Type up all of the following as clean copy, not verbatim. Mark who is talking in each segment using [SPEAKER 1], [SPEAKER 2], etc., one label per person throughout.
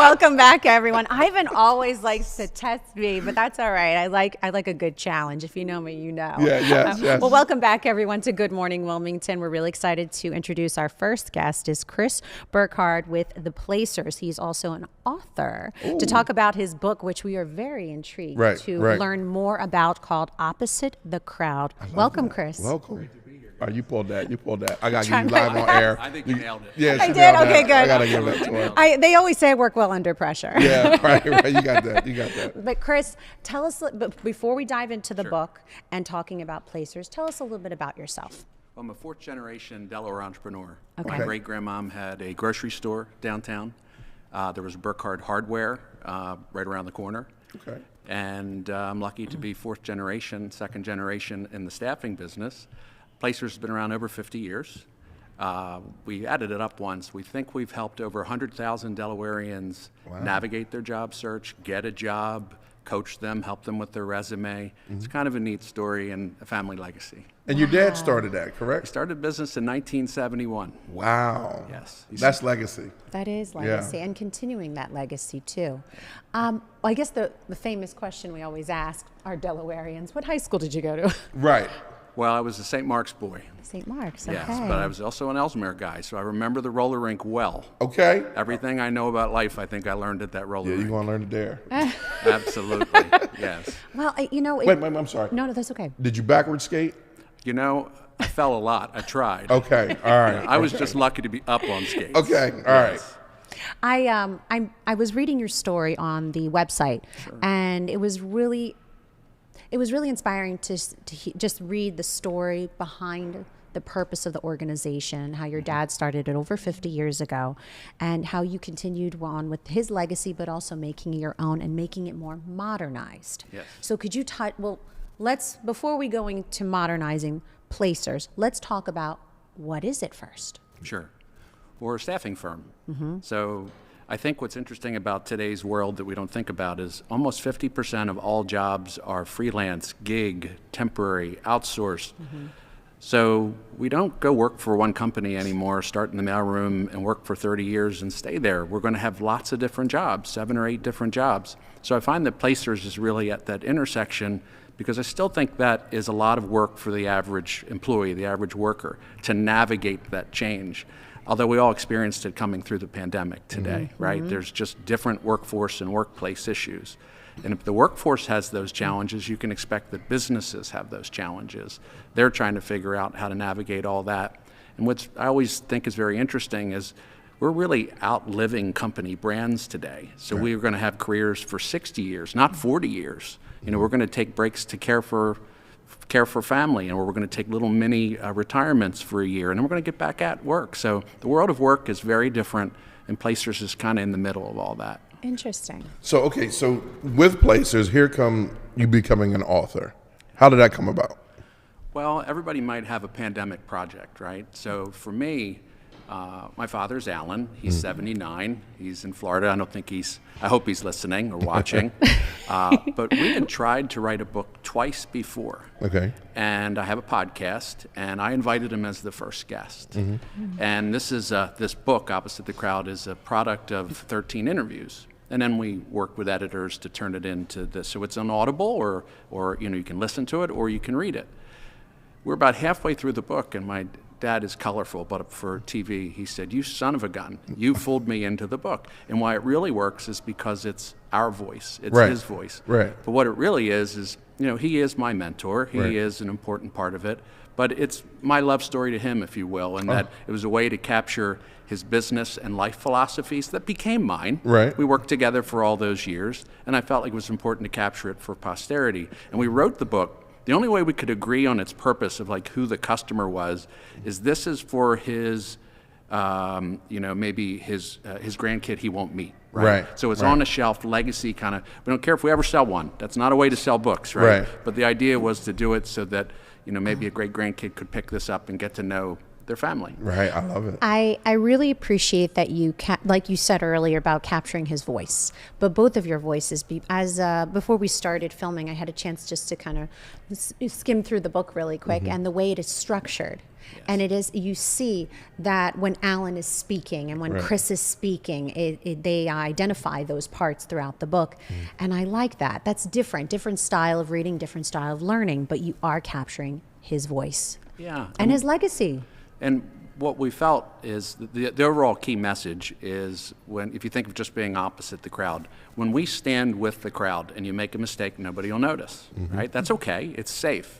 [SPEAKER 1] Welcome back, everyone. Ivan always likes to test me, but that's all right. I like a good challenge. If you know me, you know.
[SPEAKER 2] Yeah, yes.
[SPEAKER 1] Well, welcome back, everyone, to Good Morning Wilmington. We're really excited to introduce our first guest, is Chris Burkhard with The Placers. He's also an author to talk about his book, which we are very intrigued to learn more about, called Opposite the Crowd. Welcome, Chris.
[SPEAKER 2] Welcome. Oh, you pulled that. I got to get you live on air.
[SPEAKER 3] I think you nailed it.
[SPEAKER 2] Yeah,
[SPEAKER 1] I did? Okay, good.
[SPEAKER 2] I got to give it to her.
[SPEAKER 1] They always say I work well under pressure.
[SPEAKER 2] Yeah, right. You got that.
[SPEAKER 1] But Chris, tell us, before we dive into the book and talking about Placers, tell us a little bit about yourself.
[SPEAKER 3] I'm a fourth generation Delaware entrepreneur.
[SPEAKER 1] Okay.
[SPEAKER 3] My great grandmom had a grocery store downtown. There was Burkhard hardware right around the corner.
[SPEAKER 2] Okay.
[SPEAKER 3] And I'm lucky to be fourth generation, second generation in the staffing business. Placers has been around over 50 years. We added it up once. We think we've helped over 100,000 Delawareans navigate their job search, get a job, coach them, help them with their resume. It's kind of a neat story and a family legacy.
[SPEAKER 2] And your dad started that, correct?
[SPEAKER 3] He started business in 1971.
[SPEAKER 2] Wow.
[SPEAKER 3] Yes.
[SPEAKER 2] That's legacy.
[SPEAKER 1] That is legacy, and continuing that legacy, too. I guess the famous question we always ask our Delawareans, what high school did you go to?
[SPEAKER 2] Right.
[SPEAKER 3] Well, I was a St. Mark's boy.
[SPEAKER 1] St. Mark's, okay.
[SPEAKER 3] Yes, but I was also an Ellesmere guy, so I remember the roller rink well.
[SPEAKER 2] Okay.
[SPEAKER 3] Everything I know about life, I think I learned at that roller
[SPEAKER 2] Yeah,
[SPEAKER 3] rink.
[SPEAKER 2] you're going to learn it there.
[SPEAKER 3] Absolutely, yes.
[SPEAKER 1] Well,
[SPEAKER 2] Wait, I'm sorry.
[SPEAKER 1] No, that's okay.
[SPEAKER 2] Did you backward skate?
[SPEAKER 3] You know, I fell a lot. I tried.
[SPEAKER 2] Okay, all right.
[SPEAKER 3] I was just lucky to be up on skates.
[SPEAKER 2] Okay, all right.
[SPEAKER 1] I was reading your story on the website, and it was really inspiring to just read the story behind the purpose of the organization, how your dad started it over 50 years ago, and how you continued on with his legacy, but also making it your own and making it more modernized.
[SPEAKER 3] Yes.
[SPEAKER 1] So could you before we go into modernizing Placers, let's talk about what is it first?
[SPEAKER 3] Sure. We're a staffing firm. So I think what's interesting about today's world that we don't think about is almost 50% of all jobs are freelance, gig, temporary, outsourced. So we don't go work for one company anymore, start in the mailroom and work for 30 years and stay there. We're going to have lots of different jobs, 7 or 8 different jobs. So I find that Placers is really at that intersection, because I still think that is a lot of work for the average employee, the average worker, to navigate that change. Although we all experienced it coming through the pandemic today, right? There's just different workforce and workplace issues. And if the workforce has those challenges, you can expect that businesses have those challenges. They're trying to figure out how to navigate all that. And what I always think is very interesting is we're really outliving company brands today. So we're going to have careers for 60 years, not 40 years. You know, we're going to take breaks to care for family, and we're going to take little mini retirements for a year, and then we're going to get back at work. So the world of work is very different, and Placers is kind of in the middle of all that.
[SPEAKER 1] Interesting.
[SPEAKER 2] So with Placers, here come you becoming an author. How did that come about?
[SPEAKER 3] Well, everybody might have a pandemic project, right? So for me, my father's Alan. He's 79. He's in Florida. I hope he's listening or watching. But we had tried to write a book twice before.
[SPEAKER 2] Okay.
[SPEAKER 3] And I have a podcast, and I invited him as the first guest. And this book, Opposite the Crowd, is a product of 13 interviews. And then we worked with editors to turn it into this. So it's on Audible, or you can listen to it, or you can read it. We're about halfway through the book, and my dad is colorful, but for TV, he said, "You son of a gun, you fooled me into the book." And why it really works is because it's our voice, it's his voice.
[SPEAKER 2] Right.
[SPEAKER 3] But what it really is, he is my mentor, he is an important part of it, but it's my love story to him, if you will, and that it was a way to capture his business and life philosophies that became mine.
[SPEAKER 2] Right.
[SPEAKER 3] We worked together for all those years, and I felt like it was important to capture it for posterity. And we wrote the book. The only way we could agree on its purpose of like who the customer was is this is for his, maybe his grandkid he won't meet, right? So it's on a shelf, legacy kind of. We don't care if we ever sell one. That's not a way to sell books, right? But the idea was to do it so that maybe a great grandkid could pick this up and get to know their family.
[SPEAKER 2] Right, I love it.
[SPEAKER 1] I really appreciate that you, like you said earlier about capturing his voice, but both of your voices, before we started filming, I had a chance just to kind of skim through the book really quick, and the way it is structured. And it is, you see that when Alan is speaking and when Chris is speaking, they identify those parts throughout the book. And I like that. That's different style of reading, different style of learning, but you are capturing his voice.
[SPEAKER 3] Yeah.
[SPEAKER 1] And his legacy.
[SPEAKER 3] And what we felt is the overall key message is if you think of just being opposite the crowd, when we stand with the crowd and you make a mistake, nobody will notice, right? That's okay. It's safe.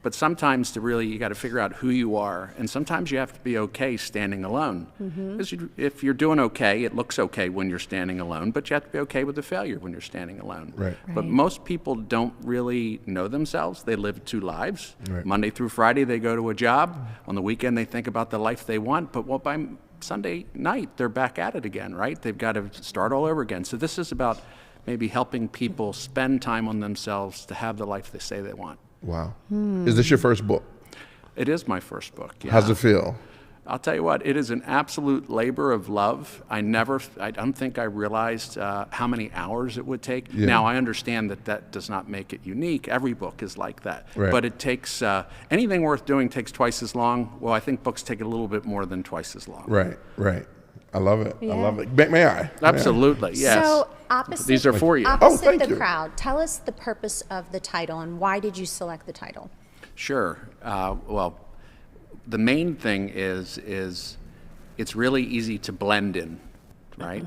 [SPEAKER 3] But sometimes you got to figure out who you are, and sometimes you have to be okay standing alone. Because if you're doing okay, it looks okay when you're standing alone, but you have to be okay with the failure when you're standing alone. But most people don't really know themselves. They live two lives. Monday through Friday, they go to a job. On the weekend, they think about the life they want, but by Sunday night, they're back at it again, right? They've got to start all over again. So this is about maybe helping people spend time on themselves to have the life they say they want.
[SPEAKER 2] Wow. Is this your first book?
[SPEAKER 3] It is my first book. Yeah.
[SPEAKER 2] How's it feel?
[SPEAKER 3] I'll tell you what, it is an absolute labor of love. I don't think I realized how many hours it would take. Now, I understand that does not make it unique. Every book is like that. But it takes, anything worth doing takes twice as long. Well, I think books take a little bit more than twice as long.
[SPEAKER 2] Right. I love it. I love it. May I?
[SPEAKER 3] Absolutely, yes.
[SPEAKER 1] So opposite,
[SPEAKER 3] these are for you.
[SPEAKER 1] Opposite
[SPEAKER 2] thank
[SPEAKER 1] the
[SPEAKER 2] you.
[SPEAKER 1] crowd. Tell us the purpose of the title and why did you select the title?
[SPEAKER 3] Sure. Well, the main thing is it's really easy to blend in, right?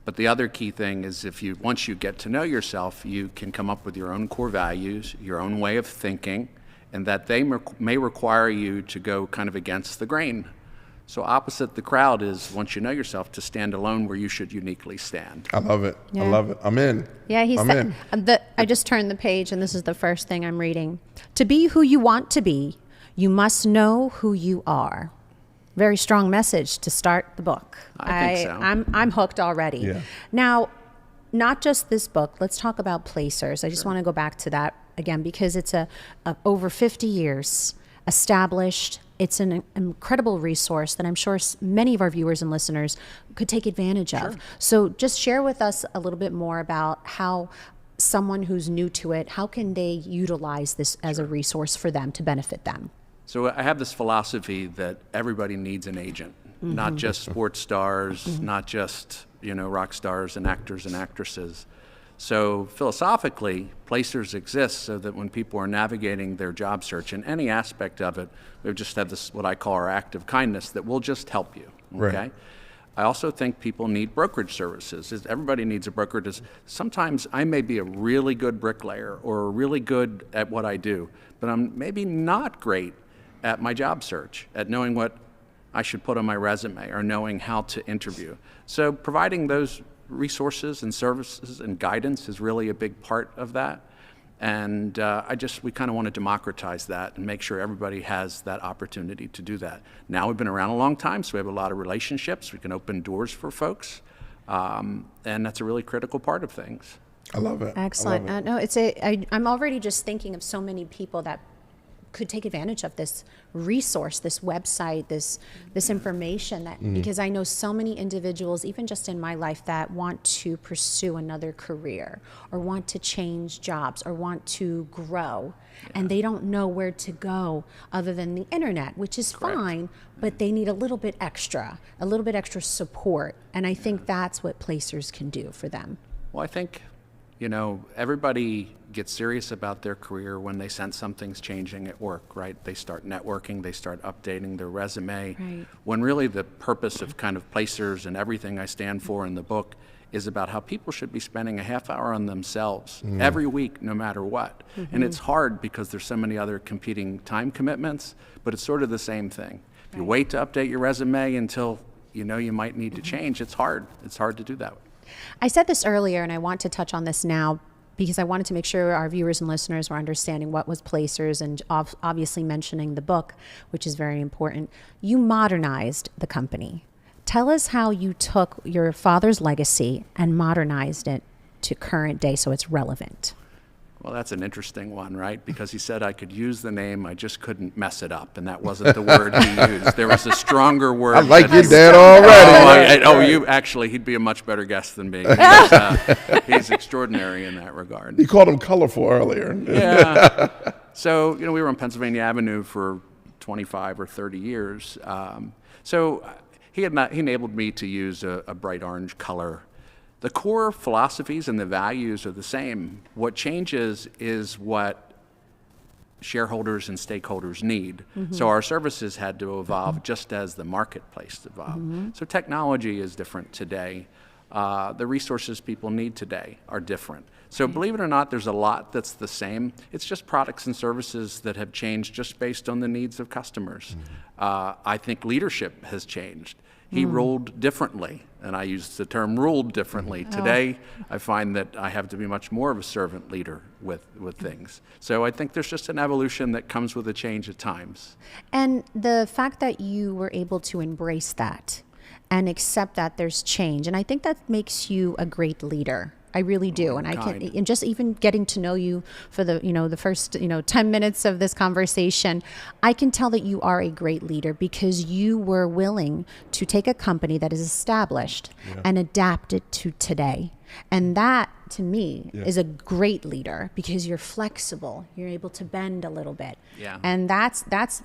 [SPEAKER 3] But the other key thing is once you get to know yourself, you can come up with your own core values, your own way of thinking, and that they may require you to go kind of against the grain. So opposite the crowd is, once you know yourself, to stand alone where you should uniquely stand.
[SPEAKER 2] I love it. I love it. I'm in.
[SPEAKER 1] Yeah,
[SPEAKER 2] I'm in.
[SPEAKER 1] I just turned the page and this is the first thing I'm reading. To be who you want to be, you must know who you are. Very strong message to start the book.
[SPEAKER 3] I think so.
[SPEAKER 1] I'm hooked already.
[SPEAKER 2] Yeah.
[SPEAKER 1] Now, not just this book, let's talk about Placers. I just want to go back to that again because it's a over 50 years established. It's an incredible resource that I'm sure many of our viewers and listeners could take advantage of. So just share with us a little bit more about how someone who's new to it, how can they utilize this as a resource for them to benefit them?
[SPEAKER 3] So I have this philosophy that everybody needs an agent, not just sports stars, not just rock stars and actors and actresses. So philosophically, Placers exist so that when people are navigating their job search in any aspect of it, we just have this, what I call our act of kindness, that will just help you, okay?
[SPEAKER 2] Right.
[SPEAKER 3] I also think people need brokerage services. Everybody needs a broker. Sometimes I may be a really good bricklayer or really good at what I do, but I'm maybe not great at my job search, at knowing what I should put on my resume or knowing how to interview. So providing those resources and services and guidance is really a big part of that. And we kind of want to democratize that and make sure everybody has that opportunity to do that. Now we've been around a long time, so we have a lot of relationships. We can open doors for folks, and that's a really critical part of things.
[SPEAKER 2] I love it.
[SPEAKER 1] Excellent.
[SPEAKER 2] I love
[SPEAKER 1] No, I'm already just thinking of so many people that could take advantage of this resource, this website, this information that because I know so many individuals, even just in my life, that want to pursue another career or want to change jobs or want to grow and they don't know where to go other than the internet, which is fine, but they need a little bit extra support. And I think that's what Placers can do for them.
[SPEAKER 3] Well, I think, everybody gets serious about their career when they sense something's changing at work, right? They start networking, they start updating their resume.
[SPEAKER 1] Right.
[SPEAKER 3] When really the purpose of kind of Placers and everything I stand for in the book is about how people should be spending a half hour on themselves every week, no matter what. And it's hard because there's so many other competing time commitments, but it's sort of the same thing. If you wait to update your resume until you might need to change, it's hard. It's hard to do that.
[SPEAKER 1] I said this earlier, and I want to touch on this now because I wanted to make sure our viewers and listeners were understanding what was Placers and obviously mentioning the book, which is very important. You modernized the company. Tell us how you took your father's legacy and modernized it to current day so it's relevant.
[SPEAKER 3] Well, that's an interesting one, right? Because he said I could use the name, I just couldn't mess it up, and that wasn't the word he used. There was a stronger word.
[SPEAKER 2] I like your dad already.
[SPEAKER 3] He'd be a much better guest than me. He's extraordinary in that regard.
[SPEAKER 2] You called him colorful earlier.
[SPEAKER 3] Yeah. So, we were on Pennsylvania Avenue for 25 or 30 years. So he enabled me to use a bright orange color. The core philosophies and the values are the same. What changes is what shareholders and stakeholders need. So our services had to evolve just as the marketplace evolved. So technology is different today. The resources people need today are different. So believe it or not, there's a lot that's the same. It's just products and services that have changed just based on the needs of customers. I think leadership has changed. He ruled differently, and I use the term ruled differently. Today, I find that I have to be much more of a servant leader with things. So I think there's just an evolution that comes with a change at times.
[SPEAKER 1] And the fact that you were able to embrace that and accept that there's change, and I think that makes you a great leader. I really do. And I can, and just even getting to know you for the first 10 minutes of this conversation, I can tell that you are a great leader because you were willing to take a company that is established and adapt it to today. And that, to me, is a great leader because you're flexible. You're able to bend a little bit.
[SPEAKER 3] Yeah.
[SPEAKER 1] And that's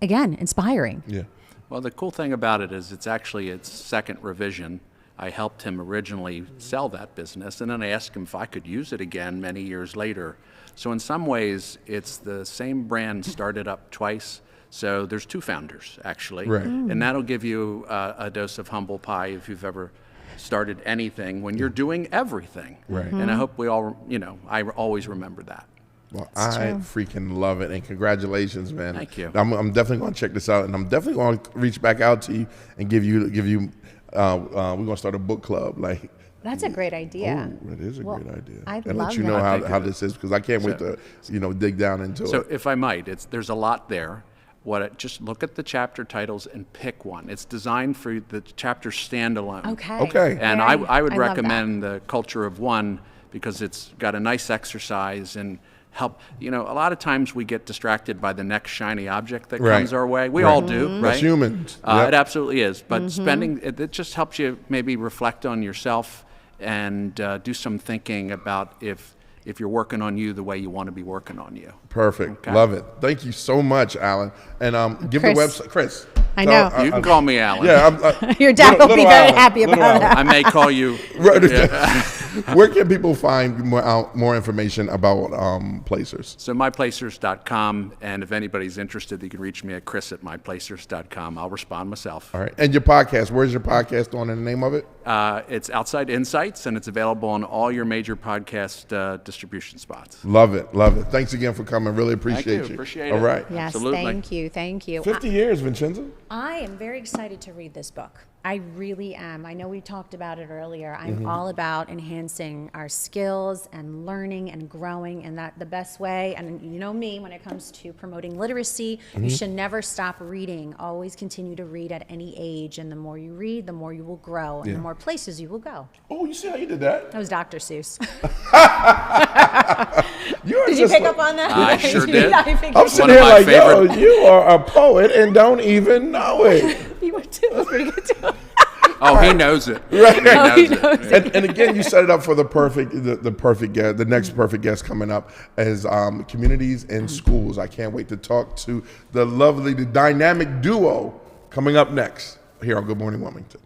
[SPEAKER 1] again, inspiring.
[SPEAKER 2] Yeah.
[SPEAKER 3] Well, the cool thing about it is it's actually its second revision. I helped him originally sell that business, and then I asked him if I could use it again many years later. So in some ways, it's the same brand started up twice. So there's two founders, actually.
[SPEAKER 2] Right.
[SPEAKER 3] And that'll give you a dose of humble pie if you've ever started anything when you're doing everything.
[SPEAKER 2] Right.
[SPEAKER 3] And I hope we all, I always remember that.
[SPEAKER 2] Well, I freaking love it, and congratulations, man.
[SPEAKER 3] Thank you.
[SPEAKER 2] I'm definitely going to check this out, and I'm definitely going to reach back out to you and give you. We're going to start a book club.
[SPEAKER 1] That's a great idea.
[SPEAKER 2] Oh, that is a great idea.
[SPEAKER 1] I'd
[SPEAKER 2] and
[SPEAKER 1] love
[SPEAKER 2] let you know
[SPEAKER 1] that.
[SPEAKER 2] how this is, because I can't wait to dig down into
[SPEAKER 3] So
[SPEAKER 2] it.
[SPEAKER 3] if I might, there's a lot there. Just look at the chapter titles and pick one. It's designed for the chapter standalone.
[SPEAKER 2] Okay.
[SPEAKER 3] And I would
[SPEAKER 1] love that.
[SPEAKER 3] recommend the Culture of One because it's got a nice exercise and help. A lot of times we get distracted by the next shiny object that comes our way. We all do, right?
[SPEAKER 2] That's humans.
[SPEAKER 3] It absolutely is. But spending it just helps you maybe reflect on yourself and do some thinking about if you're working on you the way you want to be working on you.
[SPEAKER 2] Perfect.
[SPEAKER 3] Okay.
[SPEAKER 2] Love it. Thank you so much, Alan. And give
[SPEAKER 1] Chris.
[SPEAKER 2] the website, Chris.
[SPEAKER 1] I know.
[SPEAKER 3] You can call me Alan.
[SPEAKER 2] Yeah,
[SPEAKER 1] Your dad will be very happy about
[SPEAKER 2] Alan.
[SPEAKER 1] that.
[SPEAKER 3] I may call you.
[SPEAKER 2] Where can people find more information about Placers?
[SPEAKER 3] So myplacers.com, and if anybody's interested, you can reach me at chris@myplacers.com. I'll respond myself.
[SPEAKER 2] All right. And your podcast, where's your podcast on and the name of it?
[SPEAKER 3] It's Outside Insights, and it's available on all your major podcast distribution spots.
[SPEAKER 2] Love it. Love it. Thanks again for coming. Really appreciate you.
[SPEAKER 3] Appreciate it.
[SPEAKER 2] All right.
[SPEAKER 1] Yes,
[SPEAKER 3] Absolutely.
[SPEAKER 1] thank you.
[SPEAKER 2] 50 years, Vincenzo.
[SPEAKER 1] I am very excited to read this book. I really am. I know we talked about it earlier. I'm all about enhancing our skills and learning and growing, and that the best way, and you know me, when it comes to promoting literacy, you should never stop reading. Always continue to read at any age, and the more you read, the more you will grow, and the more places you will go.
[SPEAKER 2] Oh, you see how you did that?
[SPEAKER 1] That was Dr. Seuss.
[SPEAKER 2] Did
[SPEAKER 1] you pick up on that?
[SPEAKER 3] I sure did.
[SPEAKER 2] I'm sitting
[SPEAKER 3] One
[SPEAKER 2] here
[SPEAKER 3] of my
[SPEAKER 2] like, yo,
[SPEAKER 3] favorite-
[SPEAKER 2] you are a poet and don't even know it.
[SPEAKER 1] You were too. That's pretty good too.
[SPEAKER 3] Oh, he knows it.
[SPEAKER 2] Right.
[SPEAKER 3] He knows it.
[SPEAKER 2] And again, you set it up for the perfect guest. The next perfect guest coming up is communities and schools. I can't wait to talk to the dynamic duo coming up next here on Good Morning Wilmington.